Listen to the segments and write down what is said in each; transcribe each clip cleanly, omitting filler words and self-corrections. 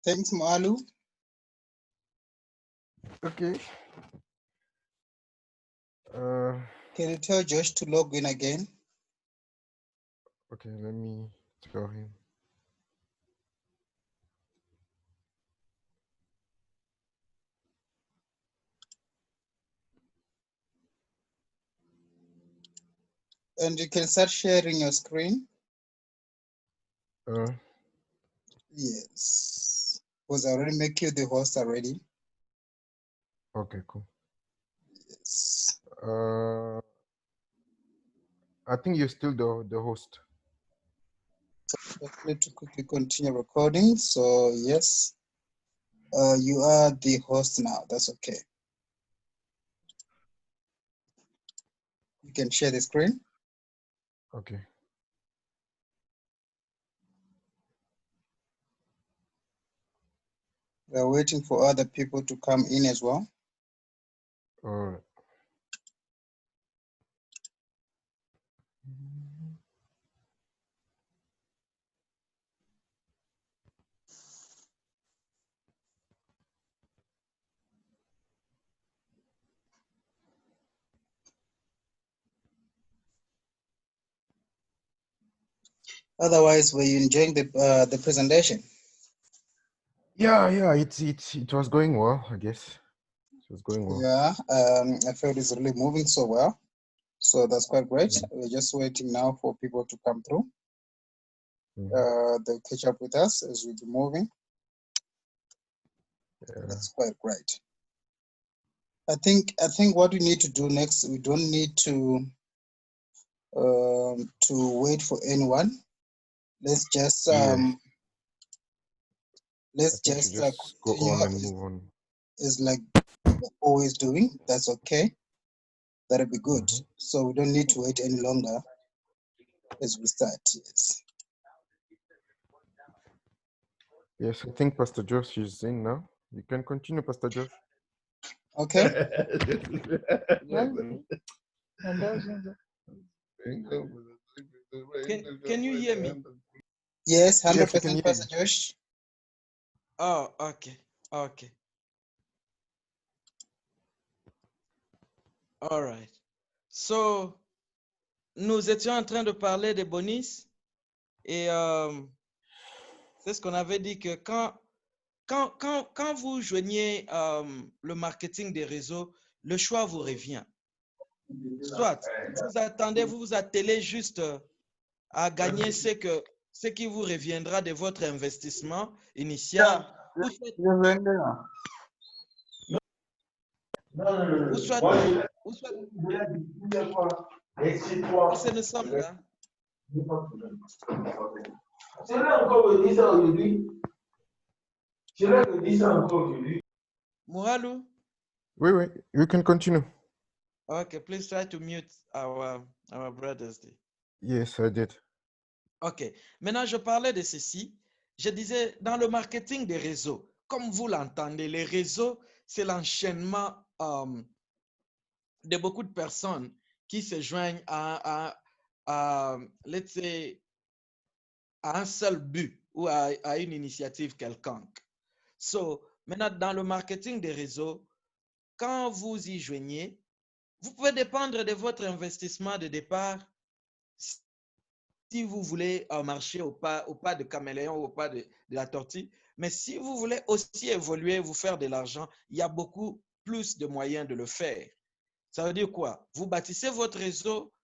Thanks, Malu. Okay. Can you tell Josh to log in again? Okay, let me tell him. And you can start sharing your screen. Uh, Yes. Because I already make you the host already. okay, cool. Yes. I think you're still the host. Just need to quickly continue recording. So yes, you are the host now. That's okay. You can share the screen. Okay. We're waiting for other people to come in as well. All right. Otherwise, were you enjoying the presentation? Yeah, it was going well, I guess. It was going well. Yeah, I felt it's really moving so well. So that's quite great. Mm. We're just waiting now for people to come through. Mhm. They'll catch up with us as we be moving. Yeah. That's quite great. I think what we need to do next, we don't need to wait for anyone. Let's just Yes. I let's think you just just go continue on and move on. as like we're always doing. That's okay. That'll be good. Mhm. So we don't need to wait any longer as we start. Yes. Yes, I think Pastor Josh is in now. You can continue, Pastor Josh. Okay. Can you hear me? Yes, Yes, we can 100%, hear you. Pastor Josh. Oh, okay. Okay. All right. So, nous étions en train de parler des bonus et c'est ce qu'on avait dit que quand vous joignez le marketing des réseaux, le choix vous revient. Soit vous attendez, vous vous attelez juste à gagner ce qui vous reviendra de votre investissement initial, ou soit, ou soit, ou soit parce que nous sommes là. C'est là encore me dire ça aujourd'hui. Je vais te dire ça encore aujourd'hui. Mouralou? Oui, you can continue. Okay, please try to mute our brothers there. Yes, I did. Ok, maintenant je parlais de ceci. Je disais, dans le marketing des réseaux, comme vous l'entendez, les réseaux, c'est l'enchaînement de beaucoup de personnes qui se joignent let's say, à un seul but ou à une initiative quelconque. So, maintenant, dans le marketing des réseaux, quand vous y joignez, vous pouvez dépendre de votre investissement de départ si vous voulez marcher au pas de caméléon ou au pas de la tortue. Mais si vous voulez aussi évoluer, vous faire de l'argent, il y a beaucoup plus de moyens de le faire. Ça veut dire quoi? Vous bâtissez votre réseau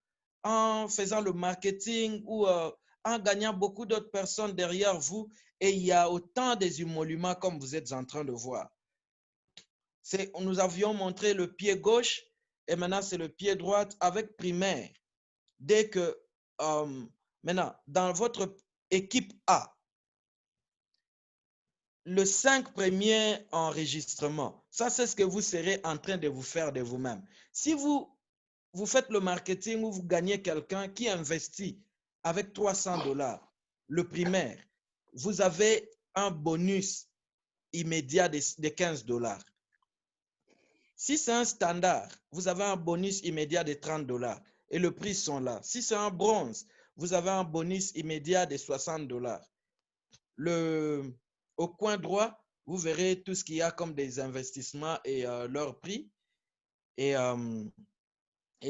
en faisant le marketing ou en gagnant beaucoup d'autres personnes derrière vous et il y a autant des émoluments comme vous êtes en train de voir. Nous avions montré le pied gauche et maintenant c'est le pied droit avec primaire. Dès que maintenant, dans votre équipe A, le 5 premiers enregistrements, ça c'est ce que vous serez en train de vous faire de vous-même. Si vous faites le marketing ou vous gagnez quelqu'un qui investit avec 300 $, le primaire, vous avez un bonus immédiat de 15 $. Si c'est un standard, vous avez un bonus immédiat de 30 $ et le prix sont là. Si c'est un bronze, vous avez un bonus immédiat de 60 $. Au coin droit, vous verrez tout ce qu'il y a comme des investissements et leur prix. Et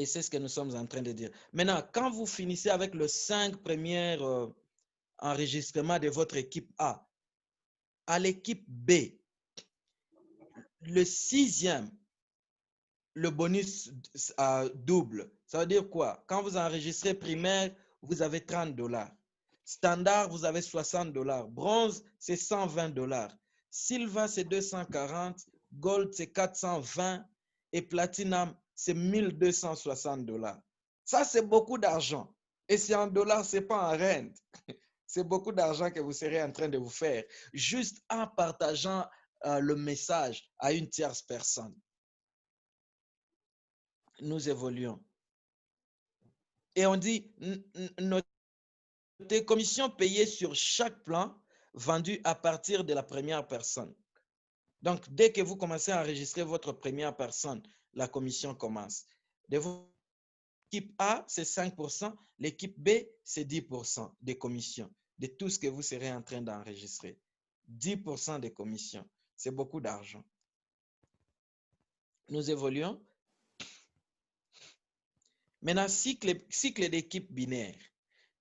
c'est ce que nous sommes en train de dire. Maintenant, quand vous finissez avec les 5 premiers enregistrements de votre équipe A, à l'équipe B, le 6e, le bonus double. Ça veut dire quoi? Quand vous enregistrez primaire, vous avez $30. Standard, vous avez $60. Bronze, c'est $120. Silver, c'est 240. Gold, c'est 420. Et Platinum, c'est $1260. Ça, c'est beaucoup d'argent. Et c'est en dollars, ce n'est pas en rente. C'est beaucoup d'argent que vous serez en train de vous faire, juste en partageant le message à une tierce personne. Nous évoluons. Et on dit, notez commission payée sur chaque plan vendu à partir de la première personne. Donc, dès que vous commencez à enregistrer votre première personne, la commission commence. De l'équipe A, c'est 5%, l'équipe B, c'est 10% de commission de tout ce que vous serez en train d'enregistrer. 10% de commission, c'est beaucoup d'argent. Nous évoluons. Maintenant, cycle d'équipe binaire.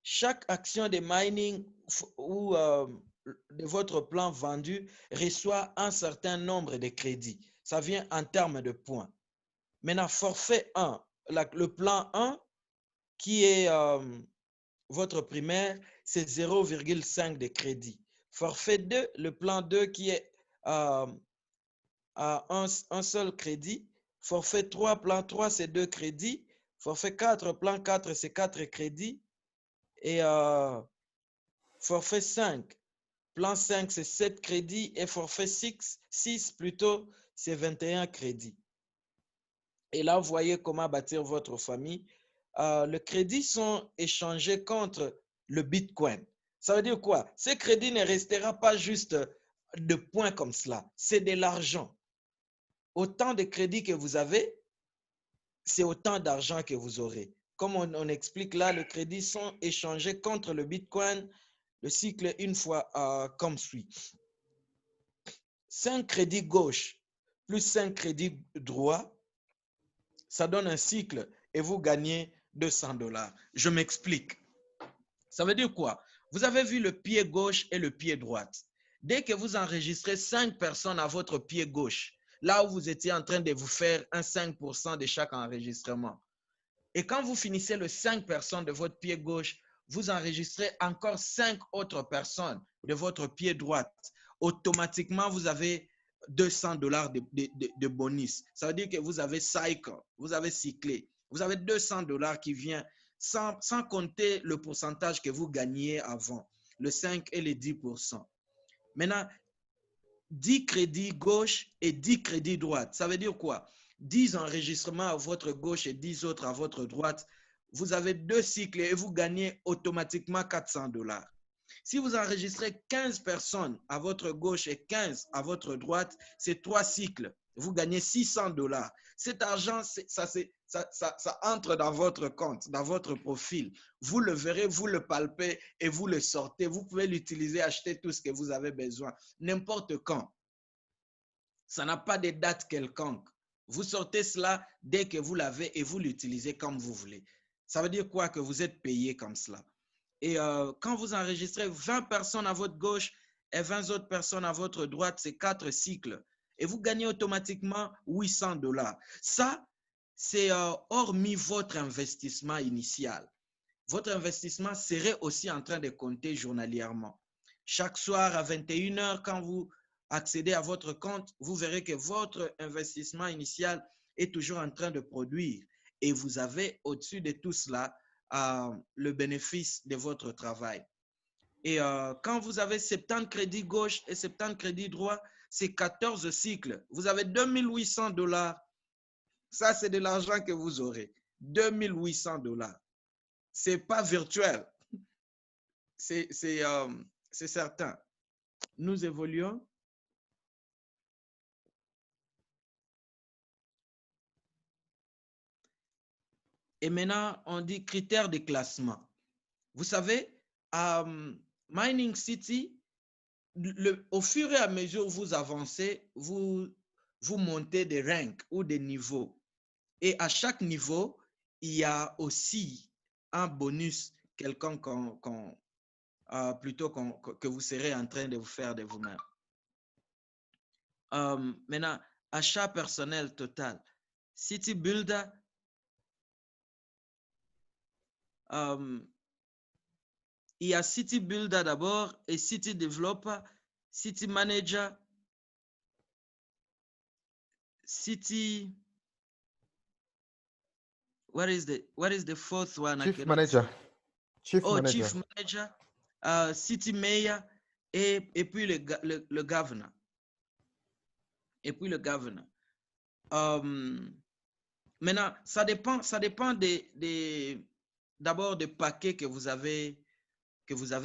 Chaque action de mining ou de votre plan vendu reçoit un certain nombre de crédits. Ça vient en termes de points. Maintenant, forfait 1, le plan 1, qui est votre primaire, c'est 0,5 de crédit. Forfait 2, le plan 2, qui est à un seul crédit. Forfait 3, plan 3, c'est 2 crédits. Forfait 4, plan 4, c'est 4 crédits. Et forfait 5, plan 5, c'est 7 crédits. Et forfait 6 plutôt, c'est 21 crédits. Et là, vous voyez comment bâtir votre famille. Les crédits sont échangés contre le Bitcoin. Ça veut dire quoi? Ces crédits ne restera pas juste de points comme cela. C'est de l'argent. Autant de crédits que vous avez, c'est autant d'argent que vous aurez. Comme on explique là, les crédits sont échangés contre le Bitcoin, le cycle une fois comme suit. 5 crédits gauche plus 5 crédits droit, ça donne un cycle et vous gagnez $200. Je m'explique. Ça veut dire quoi? Vous avez vu le pied gauche et le pied droite. Dès que vous enregistrez 5 personnes à votre pied gauche, là où vous étiez en train de vous faire un 5% de chaque enregistrement. Et quand vous finissez le 5 personnes de votre pied gauche, vous enregistrez encore 5 autres personnes de votre pied droite. Automatiquement, vous avez $200 de bonus. Ça veut dire que vous avez cyclé. Vous avez $200 qui vient sans compter le pourcentage que vous gagnez avant, le 5 et les 10%. Maintenant, 10 crédits gauche et 10 crédits droite. Ça veut dire quoi? 10 enregistrements à votre gauche et 10 autres à votre droite. Vous avez 2 cycles et vous gagnez automatiquement $400. Si vous enregistrez 15 personnes à votre gauche et 15 à votre droite, c'est 3 cycles. Vous gagnez $600. Cet argent, ça entre dans votre compte, dans votre profil. Vous le verrez, vous le palpez et vous le sortez. Vous pouvez l'utiliser, acheter tout ce que vous avez besoin, n'importe quand. Ça n'a pas de date quelconque. Vous sortez cela dès que vous l'avez et vous l'utilisez comme vous voulez. Ça veut dire quoi? Que vous êtes payé comme cela. Et quand vous enregistrez 20 personnes à votre gauche et 20 autres personnes à votre droite, c'est 4 cycles. Et vous gagnez automatiquement $800. Ça, c'est hormis votre investissement initial. Votre investissement serait aussi en train de compter journalièrement. Chaque soir à 21 h, quand vous accédez à votre compte, vous verrez que votre investissement initial est toujours en train de produire. Et vous avez au-dessus de tout cela le bénéfice de votre travail. Et quand vous avez 70 crédits gauche et 70 crédits droit, c'est 14 cycles. Vous avez $2800. Ça, c'est de l'argent que vous aurez. $2800. Ce n'est pas virtuel. C'est certain. Nous évoluons. Et maintenant, on dit critères de classement. Vous savez, Mining City, au fur et à mesure que vous avancez, vous montez des ranks ou des niveaux. Et à chaque niveau, il y a aussi un bonus quelconque que vous serez en train de vous faire de vous-même. Maintenant, achat personnel total. City Builder, il y a City Builder d'abord et City Developer, City Manager, City. What is the fourth one? Chief Manager. Chief Oh, Manager. Chief Manager, City Mayor et puis le Governor. Et puis le Governor. Maintenant, ça dépend d'abord des paquets que vous avez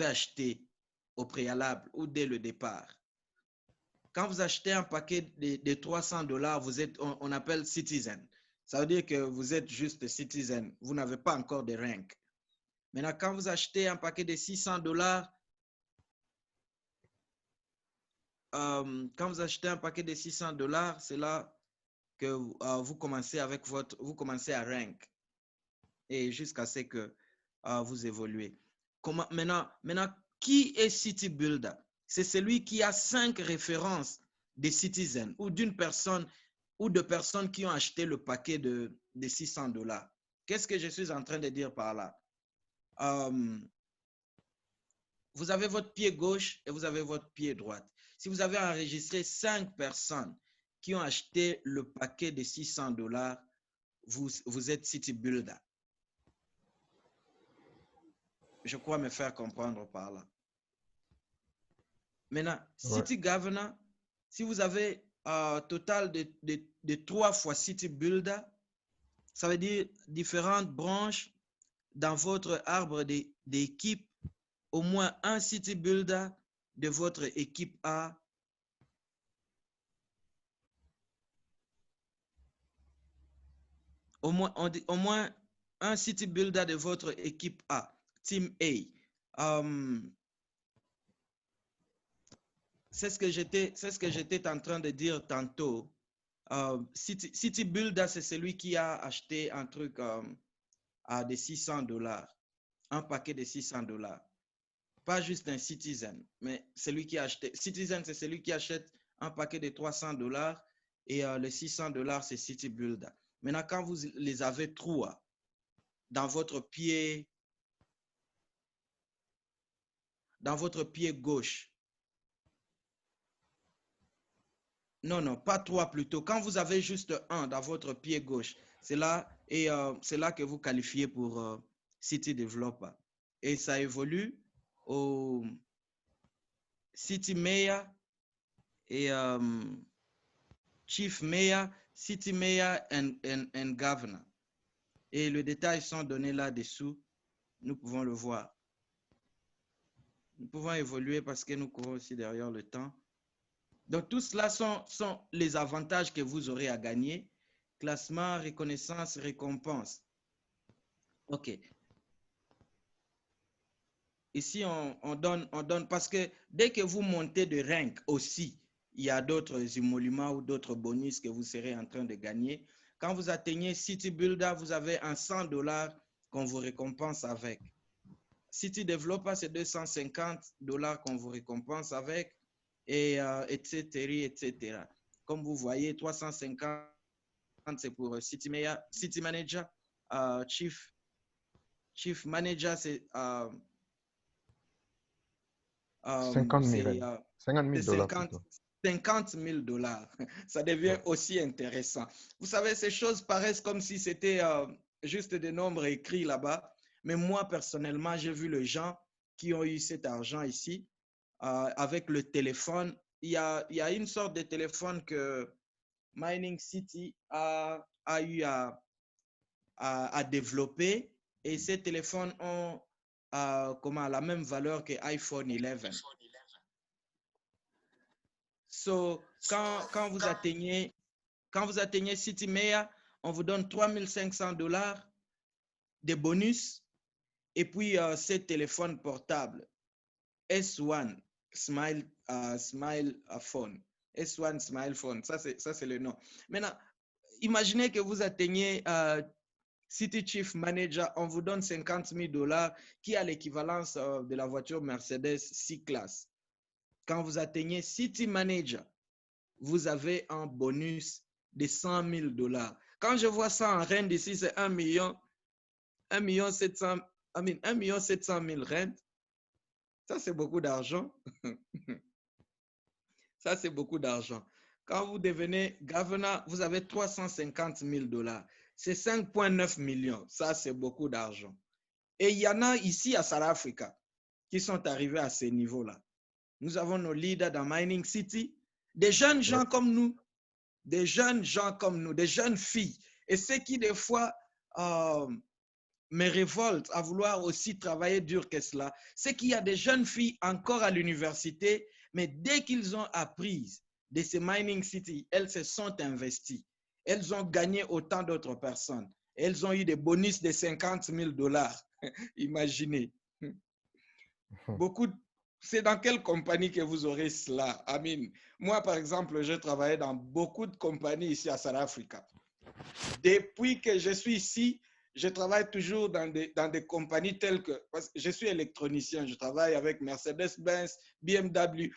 acheté au préalable ou dès le départ. Quand vous achetez un paquet de $300, vous êtes, on appelle citizen. Ça veut dire que vous êtes juste citizen. Vous n'avez pas encore de rank. Maintenant, quand vous achetez un paquet de $600, quand vous achetez un paquet de $600, c'est là que vous commencez à rank et jusqu'à ce que vous évoluez. Maintenant, qui est City Builder? C'est celui qui a 5 références des citizens ou d'une personne ou de personnes qui ont acheté le paquet de $600. Qu'est-ce que je suis en train de dire par là? Vous avez votre pied gauche et vous avez votre pied droite. Si vous avez enregistré 5 personnes qui ont acheté le paquet de $600, vous êtes City Builder. Je crois me faire comprendre par là. Maintenant, City Governor, si vous avez un total de 3 fois City Builder, ça veut dire différentes branches dans votre arbre d'équipe, au moins un City Builder de votre équipe A. Au moins un City Builder de votre équipe A, Team A. C'est ce que j'étais en train de dire tantôt. City Builder, c'est celui qui a acheté un truc à des $600, un paquet de $600. Pas juste un citizen, mais celui qui a acheté. Citizen, c'est celui qui achète un paquet de $300 et les $600, c'est City Builder. Maintenant, quand vous les avez 3 dans votre pied gauche, non, pas 3 plutôt. Quand vous avez juste un dans votre pied gauche, c'est là que vous qualifiez pour City Developer. Et ça évolue au City Mayor et Chief Mayor, City Mayor and Governor. Et les détails sont donnés là-dessous. Nous pouvons le voir. Nous pouvons évoluer parce que nous courons aussi derrière le temps. Donc, tout cela sont les avantages que vous aurez à gagner. Classement, reconnaissance, récompense. OK. Ici, on donne parce que dès que vous montez de rank aussi, il y a d'autres émoluments ou d'autres bonus que vous serez en train de gagner. Quand vous atteignez City Builder, vous avez un $100 qu'on vous récompense avec. City Developer, c'est $250 qu'on vous récompense avec, et etc. Comme vous voyez, 350, c'est pour City Manager, Chief Manager, c'est 50 000. 50 000 $. Ça devient aussi intéressant. Vous savez, ces choses paraissent comme si c'était juste des nombres écrits là-bas. Mais moi, personnellement, j'ai vu les gens qui ont eu cet argent ici avec le téléphone. Il y a une sorte de téléphone que Mining City a eu à développer. Et ces téléphones ont la même valeur que iPhone 11. So, quand vous atteignez City Mayor, on vous donne $3 500 de bonus. Et puis, ces téléphones portables S1 Smile Phone. S1 Smile Phone. Ça, c'est le nom. Maintenant, imaginez que vous atteignez City Chief Manager, on vous donne $50,000 qui a l'équivalence de la voiture Mercedes C-Class. Quand vous atteignez City Manager, vous avez un bonus de $100,000. Quand je vois ça en rente ici, c'est 1,7 million rente. Ça, c'est beaucoup d'argent. Ça, c'est beaucoup d'argent. Quand vous devenez gouverneur, vous avez $350,000. C'est 5,9 millions. Ça, c'est beaucoup d'argent. Et il y en a ici à South Africa qui sont arrivés à ce niveau-là. Nous avons nos leaders dans Mining City, des jeunes gens comme nous, des jeunes filles. Et ce qui, des fois, me révolte à vouloir aussi travailler dur que cela, c'est qu'il y a des jeunes filles encore à l'université, mais dès qu'ils ont appris de ces Mining City, elles se sont investies. Elles ont gagné autant d'autres personnes. Elles ont eu des bonus de $50,000. Imaginez. C'est dans quelle compagnie que vous aurez cela? Amin. Moi, par exemple, j'ai travaillé dans beaucoup de compagnies ici à South Africa. Depuis que je suis ici, je travaille toujours dans des compagnies telles que, parce que je suis électronicien, je travaille avec Mercedes-Benz, BMW.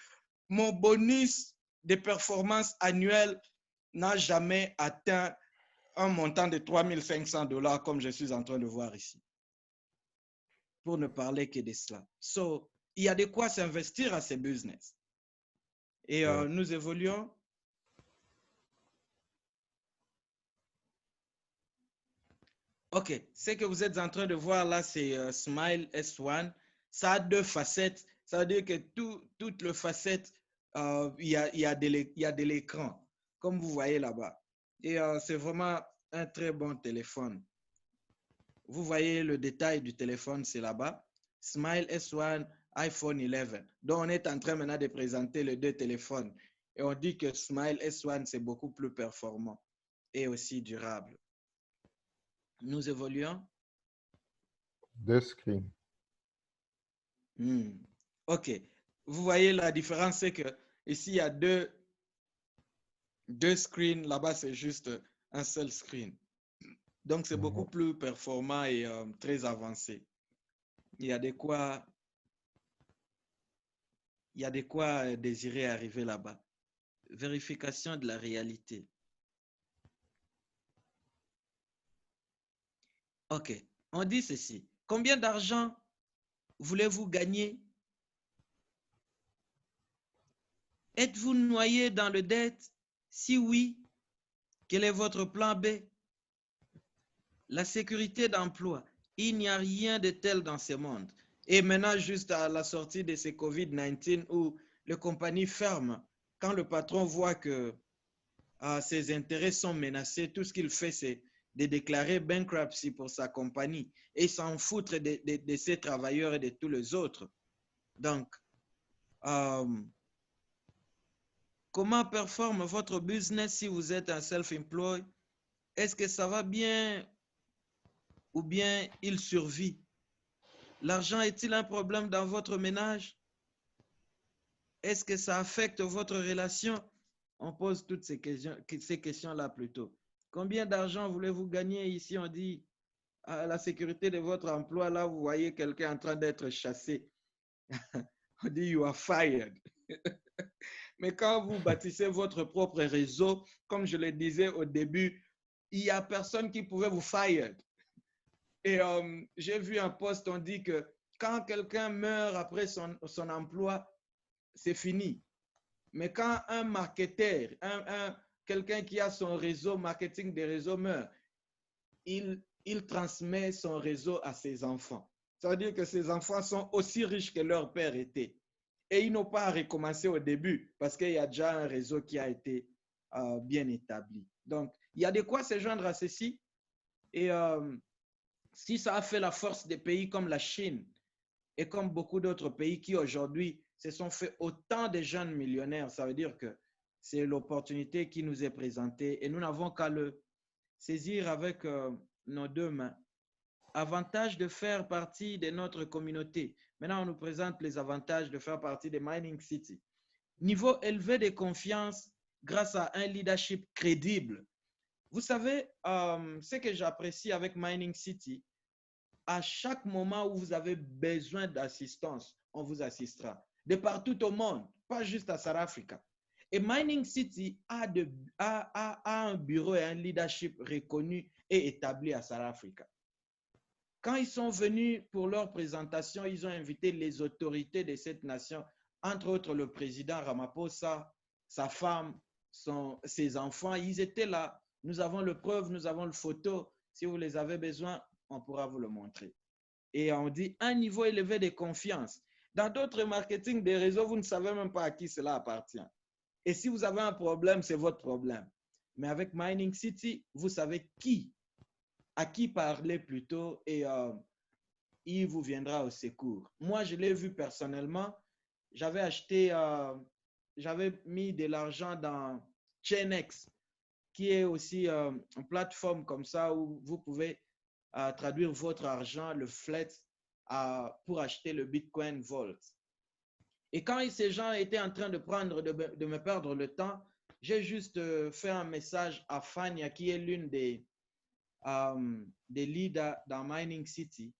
Mon bonus de performance annuelle n'a jamais atteint un montant de $3,500 comme je suis en train de voir ici. Pour ne parler que de cela. So, il y a de quoi s'investir à ces business. Et nous évoluons. OK, ce que vous êtes en train de voir là, c'est Smile S1. Ça a deux facettes. Ça veut dire que toutes les facettes, il y a de l'écran, comme vous voyez là-bas. Et c'est vraiment un très bon téléphone. Vous voyez le détail du téléphone, c'est là-bas. Smile S1, iPhone 11. Donc, on est en train maintenant de présenter les deux téléphones. Et on dit que Smile S1, c'est beaucoup plus performant et aussi durable. Nous évoluons. Deux screens. OK. Vous voyez la différence, c'est que ici, il y a deux screens. Là-bas, c'est juste un seul screen. Donc, c'est beaucoup plus performant et très avancé. Il y a de quoi désirer arriver là-bas. Vérification de la réalité. OK. On dit ceci. Combien d'argent voulez-vous gagner? Êtes-vous noyé dans le dette? Si oui, quel est votre plan B? La sécurité d'emploi. Il n'y a rien de tel dans ce monde. Et maintenant, juste à la sortie de ces COVID-19 où les compagnies ferment, quand le patron voit que ses intérêts sont menacés, tout ce qu'il fait, c'est de déclarer bankruptcy pour sa compagnie et s'en foutre de ses travailleurs et de tous les autres. Donc, comment performe votre business si vous êtes un self-employed? Est-ce que ça va bien ou bien il survit? L'argent est-il un problème dans votre ménage? Est-ce que ça affecte votre relation? On pose toutes ces questions-là plutôt. Combien d'argent voulez-vous gagner? Ici, on dit à la sécurité de votre emploi. Là, vous voyez quelqu'un en train d'être chassé. On dit you are fired. Mais quand vous bâtissez votre propre réseau, comme je le disais au début, il n'y a personne qui pouvait vous fire. Et j'ai vu un post, on dit que quand quelqu'un meurt après son emploi, c'est fini. Mais quand un marketeur, quelqu'un qui a son réseau, marketing des réseaux meurt, il transmet son réseau à ses enfants. Ça veut dire que ses enfants sont aussi riches que leur père était. Et ils n'ont pas à recommencer au début parce qu'il y a déjà un réseau qui a été bien établi. Donc, il y a de quoi se joindre à ceci. Et si ça a fait la force des pays comme la Chine et comme beaucoup d'autres pays qui aujourd'hui se sont fait autant de jeunes millionnaires, ça veut dire que c'est l'opportunité qui nous est présentée et nous n'avons qu'à le saisir avec nos deux mains. Avantage de faire partie de notre communauté. Maintenant, on nous présente les avantages de faire partie des Mining City. Niveau élevé de confiance grâce à un leadership crédible. Vous savez, ce que j'apprécie avec Mining City, à chaque moment où vous avez besoin d'assistance, on vous assistera. De partout au monde, pas juste à South Africa. Et Mining City a un bureau et un leadership reconnu et établi à South Africa. Quand ils sont venus pour leur présentation, ils ont invité les autorités de cette nation, entre autres le président Ramaphosa, sa femme, ses enfants. Ils étaient là. Nous avons le preuve, nous avons le photo. Si vous les avez besoin, on pourra vous le montrer. Et on dit un niveau élevé de confiance. Dans d'autres marketing des réseaux, vous ne savez même pas à qui cela appartient. Et si vous avez un problème, c'est votre problème. Mais avec Mining City, vous savez à qui parler plutôt, et il vous viendra au secours. Moi, je l'ai vu personnellement. J'avais mis de l'argent dans Chainx, qui est aussi une plateforme comme ça où vous pouvez traduire votre argent, le flex, pour acheter le Bitcoin Vault. Et quand ces gens étaient en train de me perdre le temps, j'ai juste fait un message à Fania, qui est l'une des leaders dans Mining City.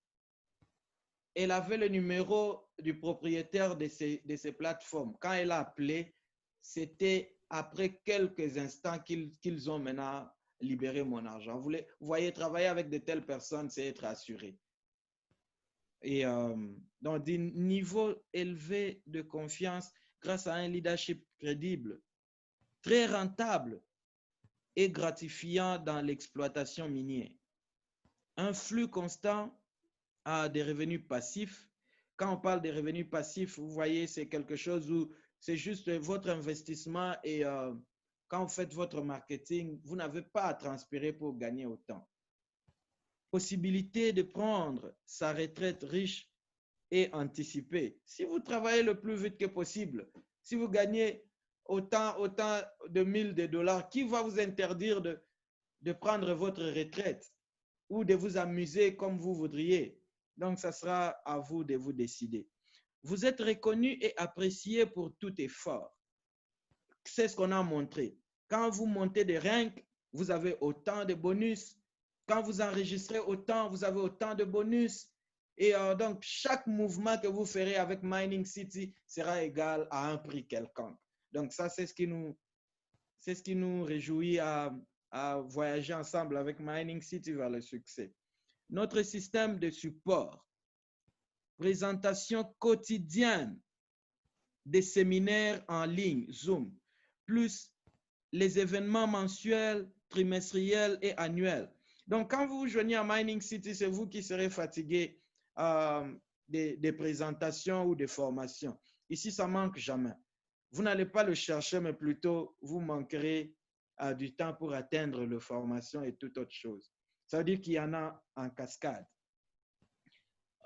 Elle avait le numéro du propriétaire de ces plateformes. Quand elle a appelé, c'était après quelques instants qu'ils ont maintenant libéré mon argent. Vous voyez, travailler avec de telles personnes, c'est être assuré. Et donc, des niveaux élevés de confiance grâce à un leadership crédible, très rentable et gratifiant dans l'exploitation minière. Un flux constant à des revenus passifs. Quand on parle des revenus passifs, vous voyez, c'est quelque chose où c'est juste votre investissement et quand vous faites votre marketing, vous n'avez pas à transpirer pour gagner autant. Possibilité de prendre sa retraite riche et anticipée. Si vous travaillez le plus vite que possible, si vous gagnez autant de $1000, qui va vous interdire de prendre votre retraite ou de vous amuser comme vous voudriez? Donc, ça sera à vous de vous décider. Vous êtes reconnu et apprécié pour tout effort. C'est ce qu'on a montré. Quand vous montez des ranks, vous avez autant de bonus. Quand vous enregistrez autant, vous avez autant de bonus. Et donc, chaque mouvement que vous ferez avec Mining City sera égal à un prix quelconque. Donc, ça, c'est ce qui nous réjouit à voyager ensemble avec Mining City vers le succès. Notre système de support, présentation quotidienne des séminaires en ligne, Zoom, plus les événements mensuels, trimestriels et annuels. Donc, quand vous vous joignez à Mining City, c'est vous qui serez fatigué des présentations ou des formations. Ici, ça ne manque jamais. Vous n'allez pas le chercher, mais plutôt, vous manquerez du temps pour atteindre la formation et toute autre chose. Ça veut dire qu'il y en a en cascade.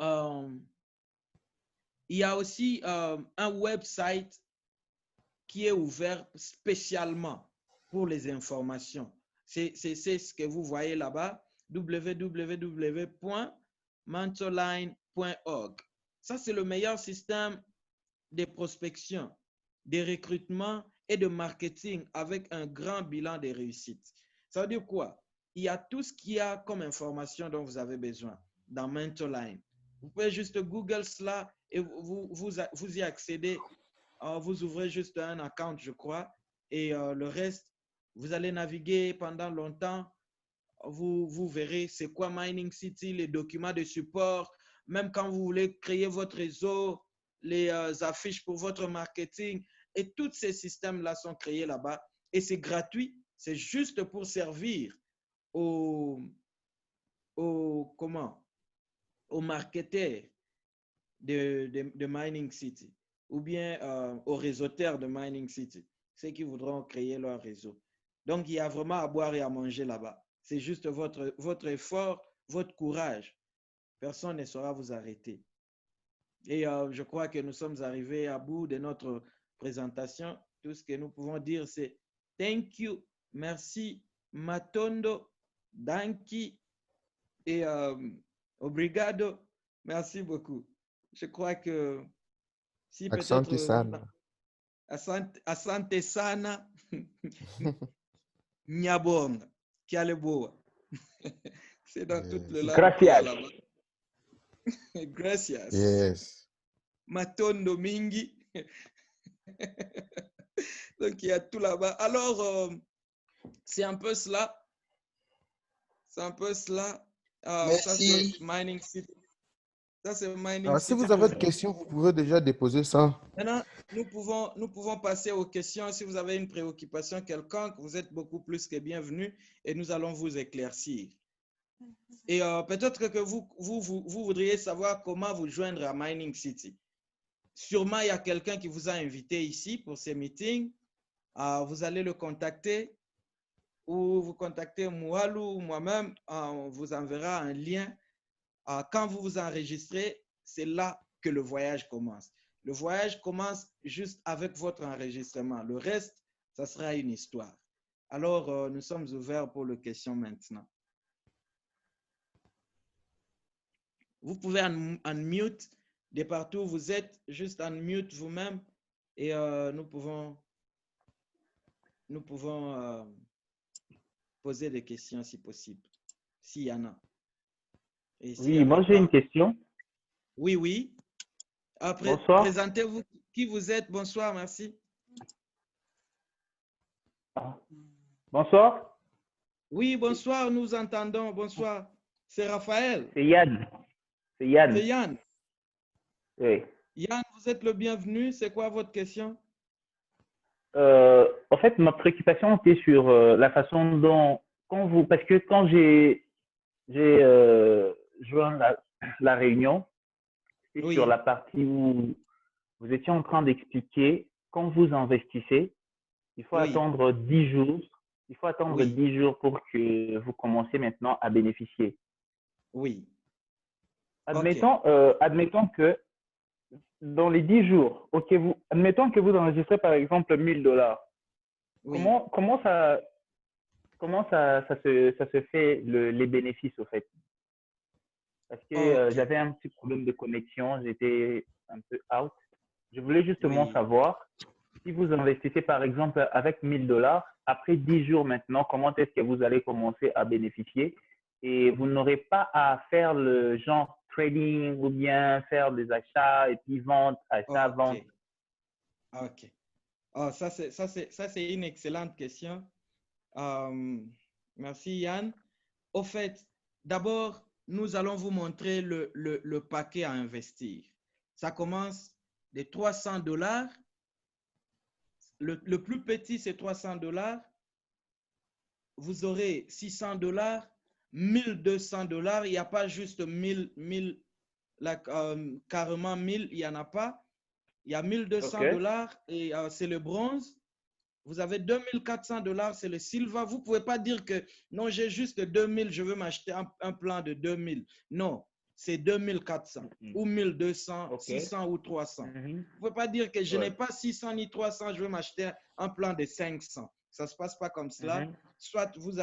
Il y a aussi un website qui est ouvert spécialement pour les informations. C'est ce que vous voyez là-bas, www.mentoline.org. Ça, c'est le meilleur système de prospection, de recrutement et de marketing avec un grand bilan de réussite. Ça veut dire quoi? Il y a tout ce qu'il y a comme information dont vous avez besoin dans Mentoline. Vous pouvez juste Google cela et vous y accédez. Vous ouvrez juste un account, je crois, et le reste, vous allez naviguer pendant longtemps. Vous verrez c'est quoi Mining City, les documents de support, même quand vous voulez créer votre réseau, les affiches pour votre marketing, et tous ces systèmes-là sont créés là-bas. Et c'est gratuit, c'est juste pour servir aux marketeurs de Mining City ou bien aux réseauteurs de Mining City, ceux qui voudront créer leur réseau. Donc, il y a vraiment à boire et à manger là-bas. C'est juste votre effort, votre courage. Personne ne saura vous arrêter. Et je crois que nous sommes arrivés à bout de notre présentation. Tout ce que nous pouvons dire, c'est thank you, merci, matondo, danki et obrigado. Merci beaucoup. Je crois que si Asante peut-être sana. Asante sana Nyabonga Kialeboa. C'est dans toutes les Yes. langues qu'il y a Gracias. là-bas. Gracias. Yes. Matondo Mingi. Donc il y a tout là-bas. Alors, c'est un peu cela. C'est un peu cela. Ça, c'est Merci. Mining City. Ça, c'est Mining Alors, si City vous avez pour des vous. questions, vous pouvez déjà déposer ça. Maintenant, nous pouvons passer aux questions. Si vous avez une préoccupation quelconque, vous êtes beaucoup plus que bienvenus et nous allons vous éclaircir. Et peut-être que vous voudriez savoir comment vous joindre à Mining City. Sûrement, il y a quelqu'un qui vous a invité ici pour ces meetings. Vous allez le contacter ou vous contactez Moualou ou moi-même. On vous enverra un lien. Quand vous vous enregistrez, c'est là que le voyage commence. Le voyage commence juste avec votre enregistrement. Le reste, ça sera une histoire. Alors, nous sommes ouverts pour les questions maintenant. Vous pouvez unmute de partout où vous êtes, juste unmute vous-même et nous pouvons poser des questions si possible, s'il y en a. Et s'il y Oui, en a moi j'ai une pas, question. oui, oui. Après, Bonsoir. présentez-vous qui vous êtes. Bonsoir, merci. Bonsoir. Oui, bonsoir, nous entendons. Bonsoir. C'est Raphaël. C'est Yann. C'est Yann. C'est Yann. Oui. Yann, vous êtes le bienvenu. C'est quoi votre question? En fait, ma préoccupation était sur la façon dont, parce que quand j'ai joint la réunion, c'est sur Oui, la partie où vous étiez en train d'expliquer quand vous investissez, il faut oui, attendre 10 jours. Il faut attendre oui, 10 jours pour que vous commenciez maintenant à bénéficier. oui. OK. Admettons que dans les 10 jours, admettons que vous enregistrez par exemple 1000 $. Oui. Comment ça se fait les bénéfices au fait? Parce que OK. j'avais un petit problème de connexion, j'étais un peu out. Je voulais justement Oui. savoir si vous investissez par exemple avec 1000 $, après 10 jours maintenant, comment est-ce que vous allez commencer à bénéficier? Et vous n'aurez pas à faire le genre trading ou bien faire des achats et puis vente, achat, vente. OK. OK. Oh, ça, c'est une excellente question. Merci, Yann. Au fait, d'abord, nous allons vous montrer le paquet à investir. Ça commence de 300 $. Le plus petit, c'est 300 $. Vous aurez 600 $, 1200 $. Il n'y a pas juste 1000, carrément 1000, il n'y en a pas. Il y a 1200 OK. $ et c'est le bronze. Vous avez 2400 $, c'est le silver. Vous ne pouvez pas dire que non, j'ai juste 2000, je veux m'acheter un plan de 2000. Non, c'est 2400 ou 1200, OK. 600 ou 300. Mhm. Vous ne pouvez pas dire que je Ouais. n'ai pas 600 ni 300, je veux m'acheter un plan de 500. Ça ne se passe pas comme cela. Mhm. Soit vous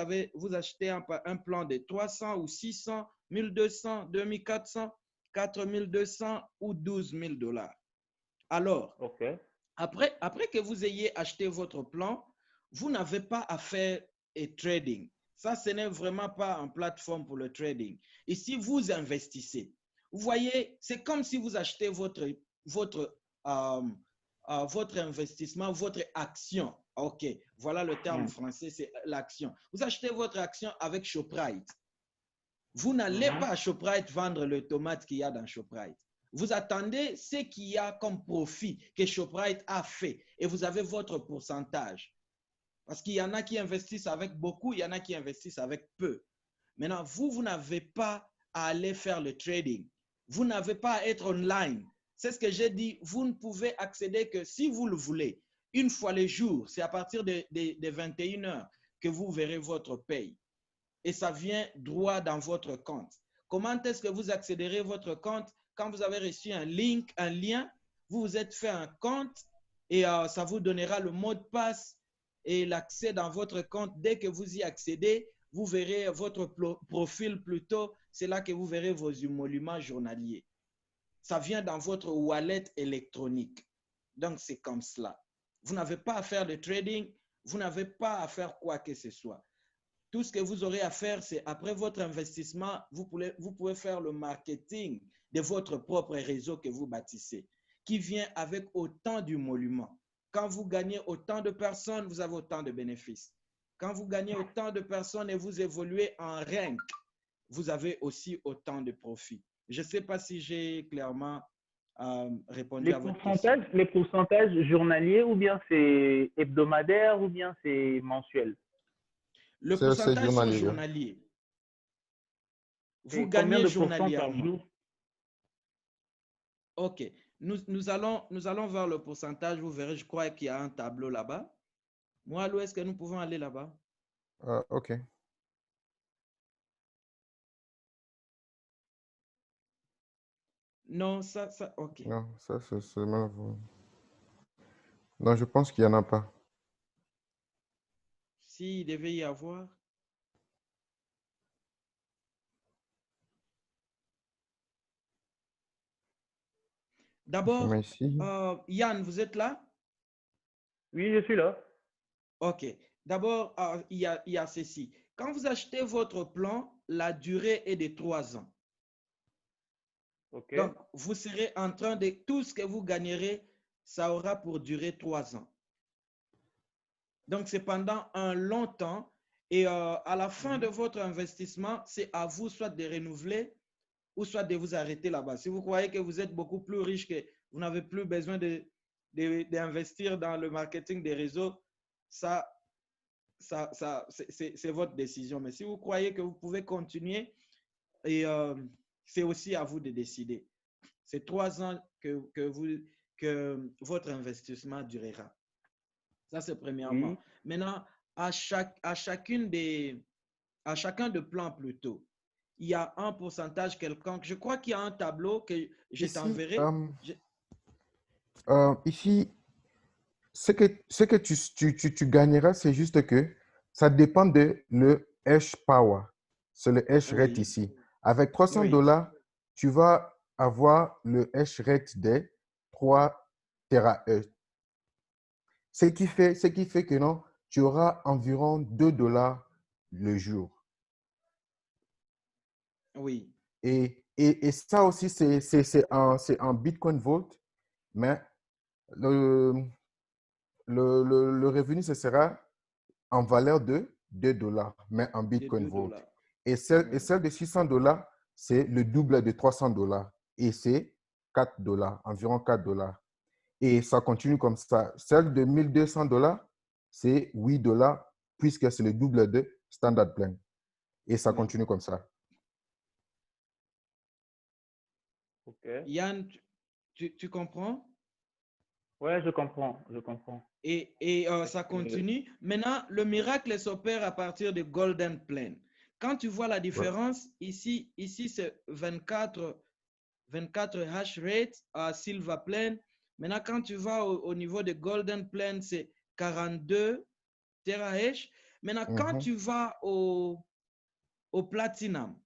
achetez un plan de 300 ou 600, 1200, 2400, 4200 ou 12 000 $. Alors, OK. après que vous ayez acheté votre plan, vous n'avez pas à faire un trading. Ça, ce n'est vraiment pas une plateforme pour le trading. Ici, vous investissez. Vous voyez, c'est comme si vous achetez votre investissement, votre action. OK, voilà le terme français, c'est l'action. Vous achetez votre action avec ShopRite. Vous n'allez pas à ShopRite vendre le tomate qu'il y a dans ShopRite. Vous attendez ce qu'il y a comme profit que ShopRite a fait et vous avez votre pourcentage. Parce qu'il y en a qui investissent avec beaucoup, il y en a qui investissent avec peu. Maintenant, vous n'avez pas à aller faire le trading. Vous n'avez pas à être online. C'est ce que j'ai dit. Vous ne pouvez accéder que si vous le voulez. Une fois le jour, c'est à partir de 21 h que vous verrez votre paye. Et ça vient droit dans votre compte. Comment est-ce que vous accéderez à votre compte? Quand vous avez reçu un lien, vous vous êtes fait un compte et ça vous donnera le mot de passe et l'accès dans votre compte. Dès que vous y accédez, vous verrez votre profil plutôt. C'est là que vous verrez vos émoluments journaliers. ça vient dans votre wallet électronique. Donc, c'est comme cela. Vous n'avez pas à faire de trading, vous n'avez pas à faire quoi que ce soit. Tout ce que vous aurez à faire, c'est après votre investissement, vous pouvez faire le marketing de votre propre réseau que vous bâtissez, qui vient avec autant d'émoluments. Quand vous gagnez autant de personnes, vous avez autant de bénéfices. Quand vous gagnez autant de personnes et vous évoluez en rank, vous avez aussi autant de profits. Je ne sais pas si j'ai clairement répondu à votre question. Les pourcentages journaliers ou bien c'est hebdomadaire ou bien c'est mensuel? Le C'est pourcentage sont journalier. journaliers. Vous Et combien gagnez de pourcents par journalièrement. jour? OK. Nous allons voir le pourcentage. Vous verrez, je crois qu'il y a un tableau là-bas. Moi, où est-ce que nous pouvons aller là-bas? OK. Non, OK. Non, ça, c'est seulement vous. Non, je pense qu'il n'y en a pas. Si, il devait y avoir. D'abord, Mais ici, Yann, vous êtes là? Oui, je suis là. OK. D'abord, il y a ceci. Quand vous achetez votre plan, la durée est de 3 ans. OK. Donc, vous serez en train de... Tout ce que vous gagnerez, ça aura pour durer 3 ans. Donc, c'est pendant un long temps. Et à la fin de votre investissement, c'est à vous soit de renouveler ou soit de vous arrêter là-bas. Si vous croyez que vous êtes beaucoup plus riche, que vous n'avez plus besoin d'investir dans le marketing des réseaux, c'est votre décision. Mais si vous croyez que vous pouvez continuer, et c'est aussi à vous de décider. C'est 3 ans que votre investissement durera. Ça, c'est premièrement. Oui. Maintenant, à chacun de plans plutôt, il y a un pourcentage quelconque. Je crois qu'il y a un tableau que je ici, t'enverrai. ici, ce que tu gagneras, c'est juste que ça dépend de le hash power. C'est le hash rate Oui, ici. Avec 300 oui, $, tu vas avoir le hash rate des 3 terahash. Ce qui fait que non, tu auras environ 2 $ le jour. oui. Et ça aussi, c'est en Bitcoin Vault, mais le revenu, ce sera en valeur de 2 $, mais en De Bitcoin 2 Vault. dollars. Et celle Oui. de 600 $, c'est le double de 300 $. Et c'est 4 $, environ 4 $. Et ça continue comme ça. Celle de 1200 $, c'est 8 $, puisque c'est le double de Standard Plan. Et ça Oui. continue comme ça. OK. Yann, tu comprends? Ouais, je comprends. Je comprends. Et ça continue. Maintenant, le miracle s'opère à partir de Golden Plan. Quand tu vois la différence, ici c'est 24 hash rate à Silver Plan. Maintenant, quand tu vas au niveau de Golden Plan, c'est 42 terahash. Maintenant, quand tu vas au Platinum,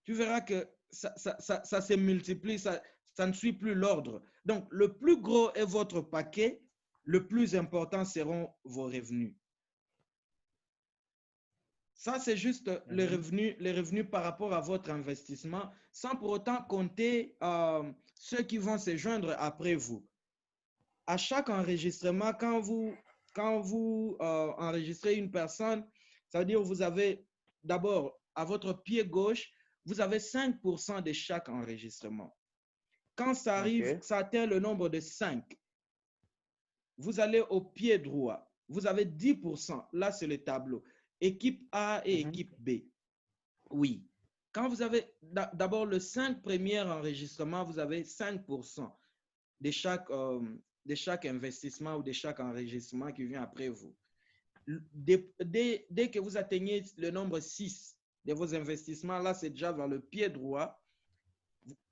tu verras que ça se multiplie, ça ne suit plus l'ordre. Donc, le plus gros est votre paquet, le plus important seront vos revenus. Ça, c'est juste les revenus par rapport à votre investissement, sans pour autant compter ceux qui vont se joindre après vous. À chaque enregistrement, quand vous enregistrez une personne, ça veut dire que vous avez d'abord à votre pied gauche, vous avez 5% de chaque enregistrement. Quand ça arrive, OK. ça atteint le nombre de 5, vous allez au pied droit, vous avez 10%. Là, c'est le tableau. Équipe A et équipe B. Oui. Quand vous avez d'abord le 5 premiers enregistrements, vous avez 5% de chaque investissement ou de chaque enregistrement qui vient après vous. Dès que vous atteignez le nombre 6 de vos investissements, là, c'est déjà vers le pied droit,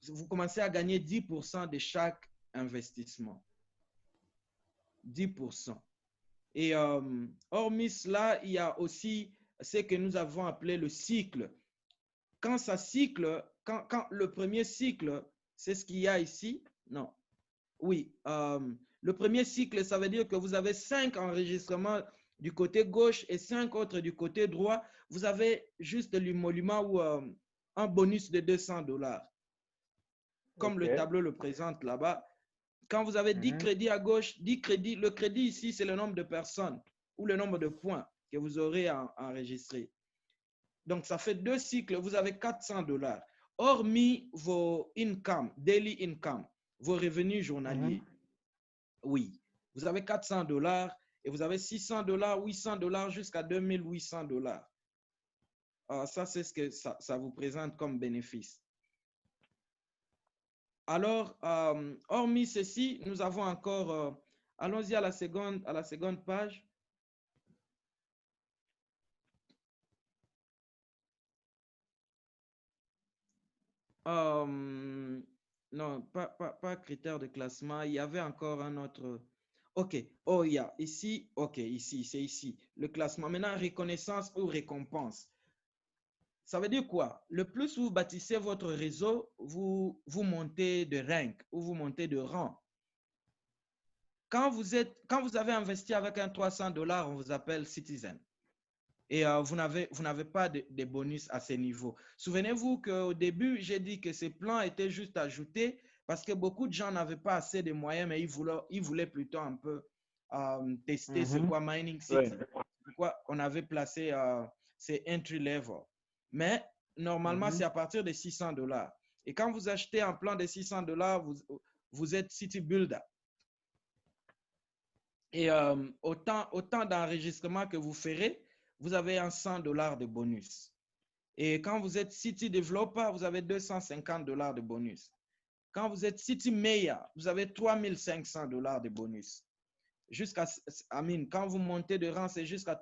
vous commencez à gagner 10% de chaque investissement. 10%. Et hormis cela, il y a aussi ce que nous avons appelé le cycle. Quand ça cycle, quand le premier cycle C'est ce qu'il y a ici? Non. Oui. Le premier cycle, ça veut dire que vous avez 5 enregistrements du côté gauche et 5 autres du côté droit. Vous avez juste l'émolument ou un bonus de $200. Comme le tableau le présente là-bas. Quand vous avez 10 crédits à gauche, 10 crédits, le crédit ici, c'est le nombre de personnes ou le nombre de points que vous aurez enregistrés. Donc, ça fait 2 cycles, vous avez $400. Hormis vos income, daily income, vos revenus journaliers. Oui, vous avez $400 et vous avez $600, $800 jusqu'à $2,800. Ça, c'est ce que ça vous présente comme bénéfice. Alors, hormis ceci, nous avons encore, allons-y à la seconde page. Non, pas critère de classement. Il y avait encore un autre. OK. Oh, il y a ici. OK, ici, c'est ici. Le classement. Maintenant, reconnaissance ou récompense. Ça veut dire quoi? Le plus vous bâtissez votre réseau, vous montez de rank ou vous montez de rang. Quand vous avez investi avec un $300, on vous appelle citizen. Et vous n'avez pas de bonus à ce niveau. Souvenez-vous qu'au début, j'ai dit que ces plans étaient juste ajoutés parce que beaucoup de gens n'avaient pas assez de moyens, mais ils voulaient plutôt un peu tester ce quoi Mining City. Pourquoi on avait placé ces entry level. Mais normalement, c'est à partir de $600. Et quand vous achetez un plan de $600, vous êtes City Builder. Et autant d'enregistrement que vous ferez, vous avez un $100 de bonus. Et quand vous êtes City Developer, vous avez $250 de bonus. Quand vous êtes City Mayor, vous avez $3,500 de bonus. Quand vous montez de rang, c'est jusqu'à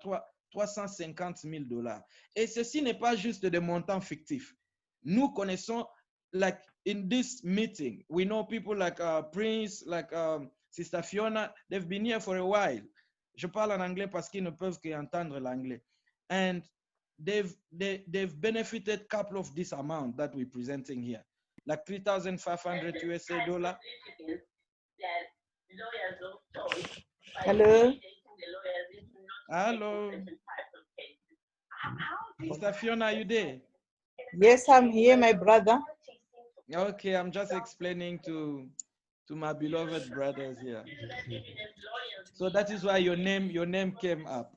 $350,000. Et ceci n'est pas juste des montants fictifs. Nous connaissons, like in this meeting, we know people like Prince, like Sister Fiona, they've been here for a while. Je parle en anglais parce qu'ils ne peuvent qu'entendre l'anglais. And they've benefited couple of this amount that we're presenting here. Like $3,500 USA. Hello. Hello. Sister Fiona, are you there? Yes, I'm here, my brother. Okay, I'm just explaining to my beloved brothers here. So that is why your name came up.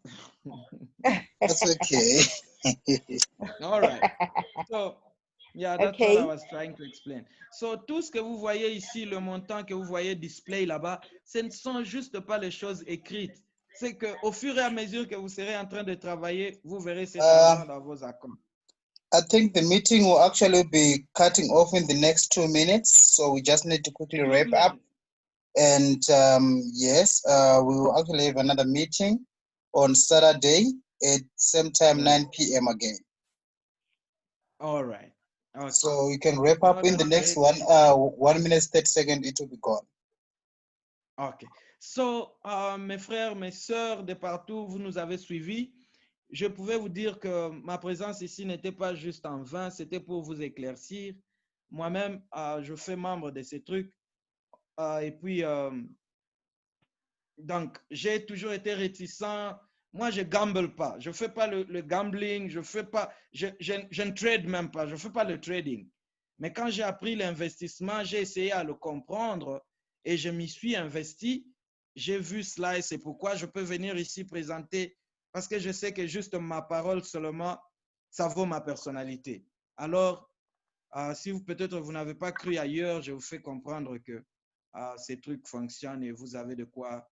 That's okay. All right. So, yeah, that's what I was trying to explain. So, tout ce que vous voyez ici, le montant que vous voyez display là-bas, ce ne sont juste pas les choses écrites. C'est qu'au fur et à mesure que vous serez en train de travailler, vous verrez cet argent dans vos accounts. I think the meeting will actually be cutting off in the next 2 minutes. So we just need to quickly wrap up. And yes, we will actually have another meeting on Saturday at same time, 9 p.m. again. All right. Okay. So you can wrap up in the next one. 1 minute, 30 seconds, it will be gone. Okay. So, mes frères, mes sœurs de partout, vous nous avez suivis. Je pouvais vous dire que ma présence ici n'était pas juste en vain, c'était pour vous éclaircir. Moi-même, je fais membre de ces trucs. Et puis, donc, j'ai toujours été réticent. Moi, je ne gamble pas. Je ne fais pas le gambling. Je ne trade même pas. Je ne fais pas le trading. Mais quand j'ai appris l'investissement, j'ai essayé à le comprendre et je m'y suis investi. J'ai vu cela et c'est pourquoi je peux venir ici présenter parce que je sais que juste ma parole seulement, ça vaut ma personnalité. Alors, si peut-être vous n'avez pas cru ailleurs, je vous fais comprendre que ces trucs fonctionnent et vous avez de quoi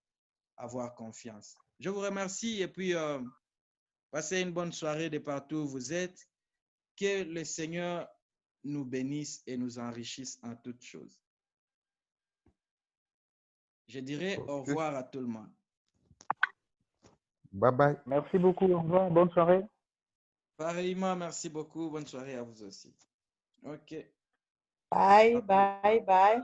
avoir confiance. Je vous remercie et puis passez une bonne soirée de partout où vous êtes. Que le Seigneur nous bénisse et nous enrichisse en toutes choses. Je dirais au revoir à tout le monde. Bye bye. Merci beaucoup. Au revoir. Bonne soirée. Pareillement, merci beaucoup. Bonne soirée à vous aussi. OK. Bye, bye, bye.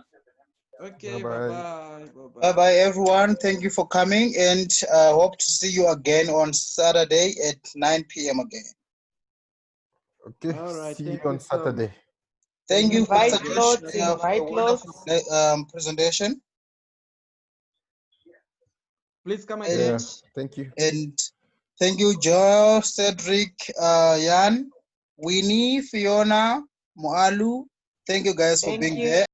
Okay, Bye-bye. bye-bye. Bye bye, everyone. Thank you for coming, and hope to see you again on Saturday at 9 p.m. again. Okay. All right, See you thank on you so much. Saturday. Thank you, Invite Pastor Josh, loads, for a invite loads. wonderful presentation. Please come And, again. Yeah, thank you. and thank you, Joe, Cedric, Jan, Winnie, Fiona, Moalu. Thank you guys for Thank being you. there.